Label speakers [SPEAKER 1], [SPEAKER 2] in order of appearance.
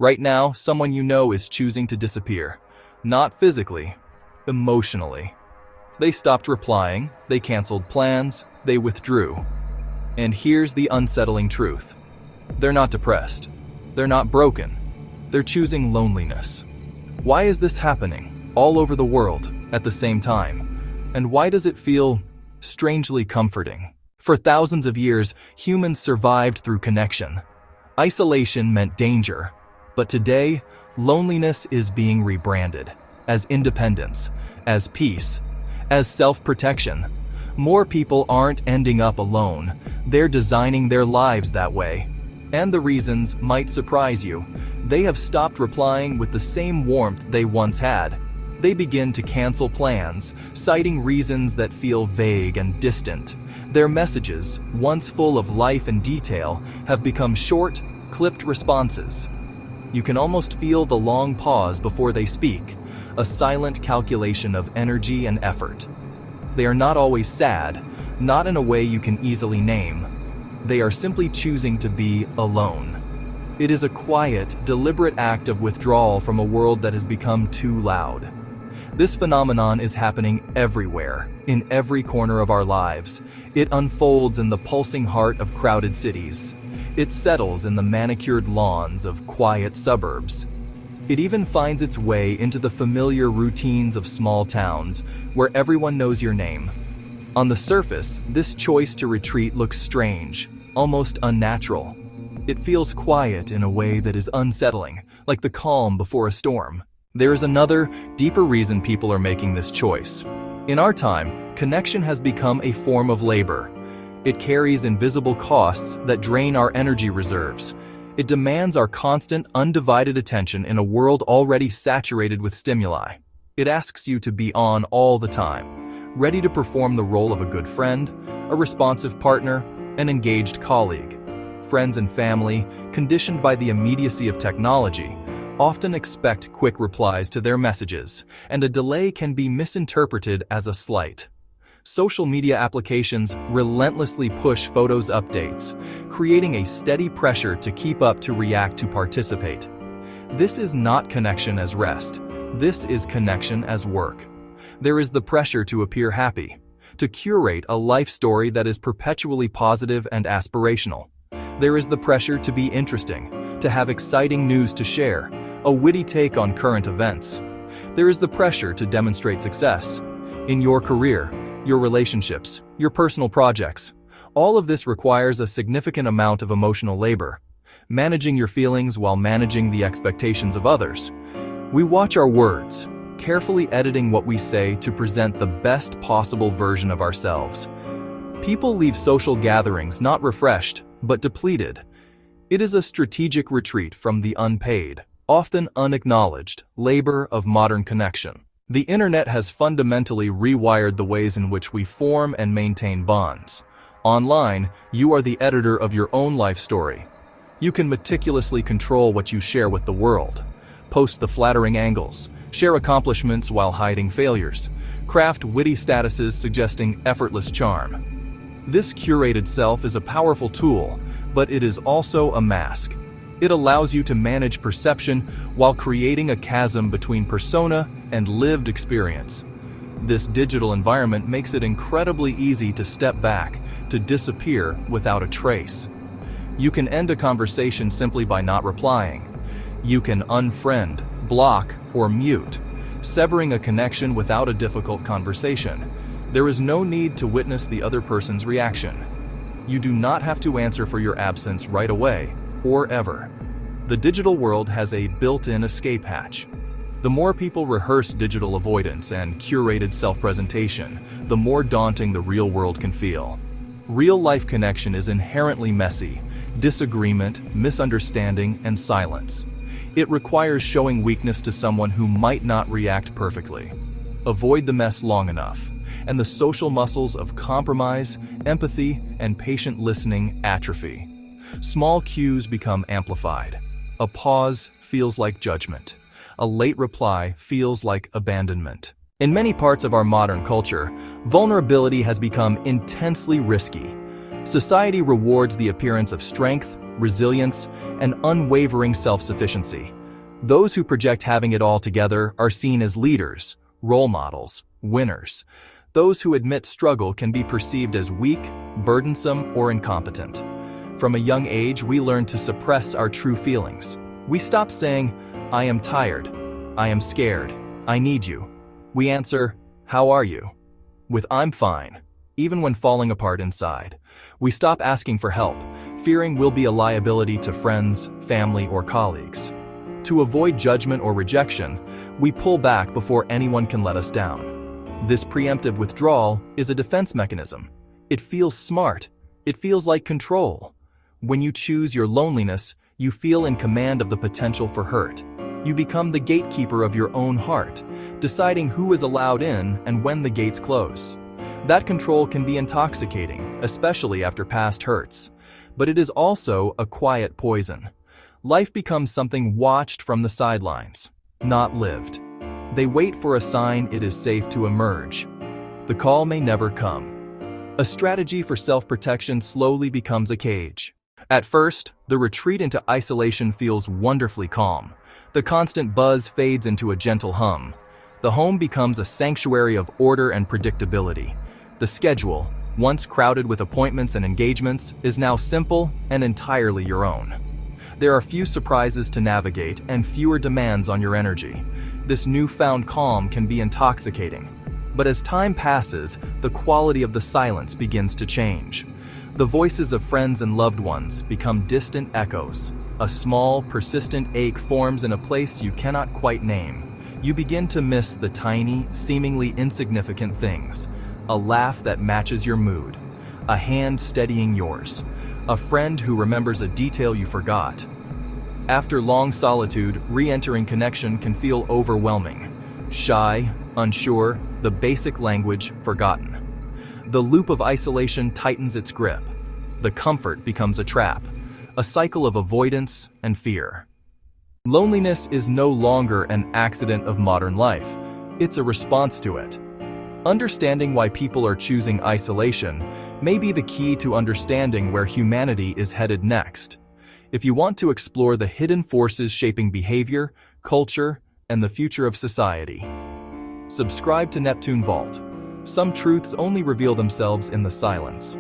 [SPEAKER 1] Right now, someone you know is choosing to disappear. Not physically, emotionally. They stopped replying, they canceled plans, they withdrew. And here's the unsettling truth. They're not depressed. They're not broken. They're choosing loneliness. Why is this happening all over the world at the same time? And why does it feel strangely comforting? For thousands of years, humans survived through connection. Isolation meant danger. But today, loneliness is being rebranded as independence, as peace, as self-protection. More people aren't ending up alone. They're designing their lives that way. And the reasons might surprise you. They have stopped replying with the same warmth they once had. They begin to cancel plans, citing reasons that feel vague and distant. Their messages, once full of life and detail, have become short, clipped responses. You can almost feel the long pause before they speak, a silent calculation of energy and effort. They are not always sad, not in a way you can easily name. They are simply choosing to be alone. It is a quiet, deliberate act of withdrawal from a world that has become too loud. This phenomenon is happening everywhere, in every corner of our lives. It unfolds in the pulsing heart of crowded cities. It settles in the manicured lawns of quiet suburbs. It even finds its way into the familiar routines of small towns, where everyone knows your name. On the surface, this choice to retreat looks strange, almost unnatural. It feels quiet in a way that is unsettling, like the calm before a storm. There is another, deeper reason people are making this choice. In our time, connection has become a form of labor. It carries invisible costs that drain our energy reserves. It demands our constant, undivided attention in a world already saturated with stimuli. It asks you to be on all the time, ready to perform the role of a good friend, a responsive partner, an engaged colleague. Friends and family, conditioned by the immediacy of technology, often expect quick replies to their messages, and a delay can be misinterpreted as a slight. Social media applications relentlessly push photos updates, creating a steady pressure to keep up, to react, to participate. This is not connection as rest. This is connection as work. There is the pressure to appear happy, to curate a life story that is perpetually positive and aspirational. There is the pressure to be interesting, to have exciting news to share, a witty take on current events. There is the pressure to demonstrate success in your career, your relationships, your personal projects. All of this requires a significant amount of emotional labor, managing your feelings while managing the expectations of others. We watch our words, carefully editing what we say to present the best possible version of ourselves. People leave social gatherings not refreshed, but depleted. It is a strategic retreat from the unpaid, often unacknowledged, labor of modern connection. The internet has fundamentally rewired the ways in which we form and maintain bonds. Online, you are the editor of your own life story. You can meticulously control what you share with the world. Post the flattering angles, share accomplishments while hiding failures, craft witty statuses suggesting effortless charm. This curated self is a powerful tool, but it is also a mask. It allows you to manage perception while creating a chasm between persona and lived experience. This digital environment makes it incredibly easy to step back, to disappear without a trace. You can end a conversation simply by not replying. You can unfriend, block, or mute, severing a connection without a difficult conversation. There is no need to witness the other person's reaction. You do not have to answer for your absence right away, or ever. The digital world has a built-in escape hatch. The more people rehearse digital avoidance and curated self-presentation, the more daunting the real world can feel. Real-life connection is inherently messy: disagreement, misunderstanding, and silence. It requires showing weakness to someone who might not react perfectly. Avoid the mess long enough, and the social muscles of compromise, empathy, and patient listening atrophy. Small cues become amplified. A pause feels like judgment. A late reply feels like abandonment. In many parts of our modern culture, vulnerability has become intensely risky. Society rewards the appearance of strength, resilience, and unwavering self-sufficiency. Those who project having it all together are seen as leaders, role models, winners. Those who admit struggle can be perceived as weak, burdensome, or incompetent. From a young age, we learn to suppress our true feelings. We stop saying, "I am tired," "I am scared," "I need you." We answer, "How are you?" with "I'm fine," even when falling apart inside. We stop asking for help, fearing we'll be a liability to friends, family, or colleagues. To avoid judgment or rejection, we pull back before anyone can let us down. This preemptive withdrawal is a defense mechanism. It feels smart. It feels like control. When you choose your loneliness, you feel in command of the potential for hurt. You become the gatekeeper of your own heart, deciding who is allowed in and when the gates close. That control can be intoxicating, especially after past hurts. But it is also a quiet poison. Life becomes something watched from the sidelines, not lived. They wait for a sign it is safe to emerge. The call may never come. A strategy for self-protection slowly becomes a cage. At first, the retreat into isolation feels wonderfully calm. The constant buzz fades into a gentle hum. The home becomes a sanctuary of order and predictability. The schedule, once crowded with appointments and engagements, is now simple and entirely your own. There are few surprises to navigate and fewer demands on your energy. This newfound calm can be intoxicating. But as time passes, the quality of the silence begins to change. The voices of friends and loved ones become distant echoes. A small, persistent ache forms in a place you cannot quite name. You begin to miss the tiny, seemingly insignificant things. A laugh that matches your mood. A hand steadying yours. A friend who remembers a detail you forgot. After long solitude, re-entering connection can feel overwhelming. Shy, unsure, the basic language forgotten. The loop of isolation tightens its grip. The comfort becomes a trap, a cycle of avoidance and fear. Loneliness is no longer an accident of modern life. It's a response to it. Understanding why people are choosing isolation may be the key to understanding where humanity is headed next. If you want to explore the hidden forces shaping behavior, culture, and the future of society, subscribe to Neptune Vault. Some truths only reveal themselves in the silence.